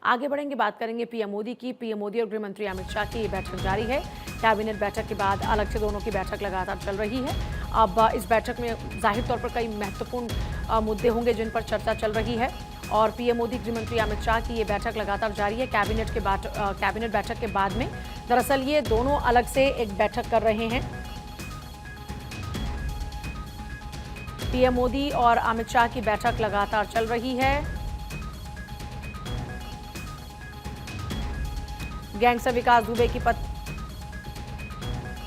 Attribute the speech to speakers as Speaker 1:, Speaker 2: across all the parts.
Speaker 1: आगे बढ़ेंगे, बात करेंगे पीएम मोदी की। पीएम मोदी और गृह मंत्री अमित शाह की बैठक जारी है। कैबिनेट बैठक के बाद अलग से दोनों की बैठक लगातार चल रही है। अब इस बैठक में जाहिर तौर पर कई महत्वपूर्ण मुद्दे होंगे जिन पर चर्चा चल रही है। और पीएम मोदी, गृह मंत्री अमित शाह की ये बैठक लगातार जारी है। कैबिनेट बैठक के बाद में दरअसल ये दोनों अलग से एक बैठक कर रहे हैं। पीएम मोदी और अमित शाह की बैठक लगातार चल रही है। गैंगस्टर विकास दुबे की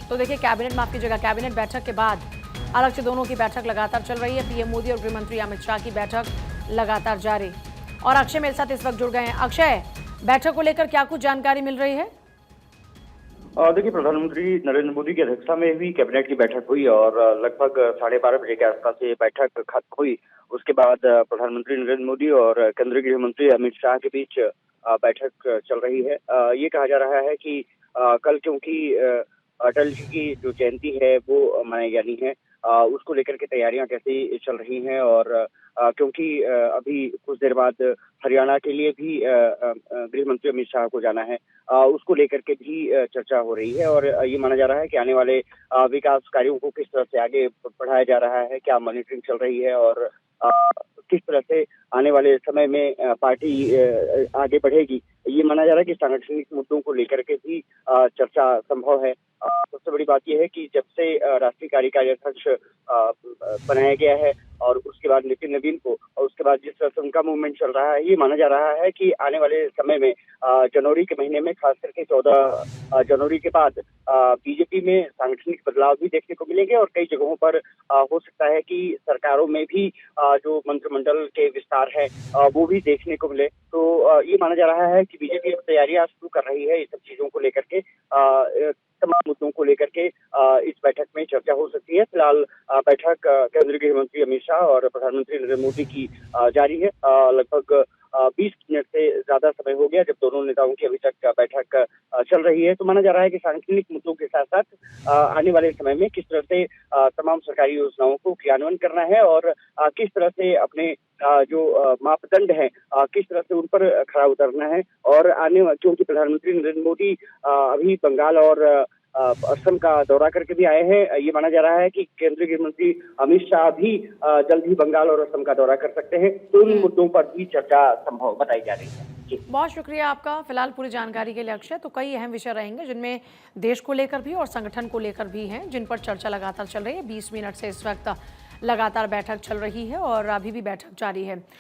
Speaker 1: तो देखिए, कैबिनेट बैठक के बाद अलग से दोनों की बैठक लगातार चल रही है। पीएम मोदी और गृह मंत्री अमित शाह की बैठक लगातार जारी। और अक्षय मेरे साथ इस वक्त जुड़ गए हैं। अक्षय, बैठक को लेकर क्या कुछ जानकारी मिल रही है?
Speaker 2: देखिए, प्रधानमंत्री नरेंद्र मोदी की अध्यक्षता में भी कैबिनेट की बैठक हुई और लगभग 12:30 बजे के आसपास ये बैठक खत्म हुई। उसके बाद प्रधानमंत्री नरेंद्र मोदी और केंद्रीय गृह मंत्री अमित शाह के बीच बैठक चल रही है। ये कहा जा रहा है कि कल क्योंकि अटल जी की जो जयंती है वो मनाई जानी है, उसको लेकर के तैयारियां कैसी चल रही हैं। और क्योंकि अभी कुछ देर बाद हरियाणा के लिए भी गृह मंत्री अमित शाह को जाना है, उसको लेकर के भी चर्चा हो रही है। और ये माना जा रहा है कि आने वाले विकास कार्यों को किस तरह से आगे बढ़ाया जा रहा है, क्या मॉनिटरिंग चल रही है और अ, किस तरह से आने वाले समय में पार्टी आगे बढ़ेगी। ये माना जा रहा है कि सांगठनिक मुद्दों को लेकर के भी चर्चा संभव है। सबसे बड़ी बात यह है कि जब से राष्ट्रीय कार्यकारी अध्यक्ष बनाया गया है और उसके बाद नितिन नवीन को, और उसके बाद जिस तरह से उनका मूवमेंट चल रहा है, ये माना जा रहा है कि आने वाले समय में जनवरी के महीने में, खास करके 14 जनवरी के बाद बीजेपी में सांगठनिक बदलाव भी देखने को मिलेंगे और कई जगहों पर हो सकता है कि सरकारों में भी जो मंत्रिमंडल के विस्तार है वो भी देखने को मिले। तो ये माना जा रहा है कि बीजेपी अब तैयारियां शुरू कर रही है इस सब चीजों को लेकर के। तमाम मुद्दों को लेकर के इस बैठक में चर्चा हो सकती है। फिलहाल बैठक केंद्रीय गृह मंत्री अमित शाह और प्रधानमंत्री नरेंद्र मोदी की जारी है। लगभग 20 मिनट से ज्यादा समय हो गया जब दोनों नेताओं की अभी तक बैठक चल रही है। तो माना जा रहा है कि सांगठनिक मुद्दों के साथ साथ आने वाले समय में किस तरह से तमाम सरकारी योजनाओं को क्रियान्वयन करना है और किस तरह से अपने जो मापदंड है किस तरह से उन पर खरा उतरना है। और क्योंकि प्रधानमंत्री नरेंद्र मोदी अभी बंगाल और असम का दौरा करके भी आए हैं, ये माना जा रहा है कि केंद्रीय गृह मंत्री अमित शाह भी जल्द ही बंगाल और असम का दौरा कर सकते हैं। तो इन मुद्दों पर भी चर्चा संभव बताई जा रही है। जी,
Speaker 1: बहुत शुक्रिया आपका फिलहाल पूरी जानकारी के लिए अक्षय। तो कई अहम विषय रहेंगे जिनमें देश को लेकर भी और संगठन को लेकर भी हैं, जिन पर चर्चा लगातार चल रही है। 20 मिनट से इस वक्त लगातार बैठक चल रही है और अभी भी बैठक जारी है।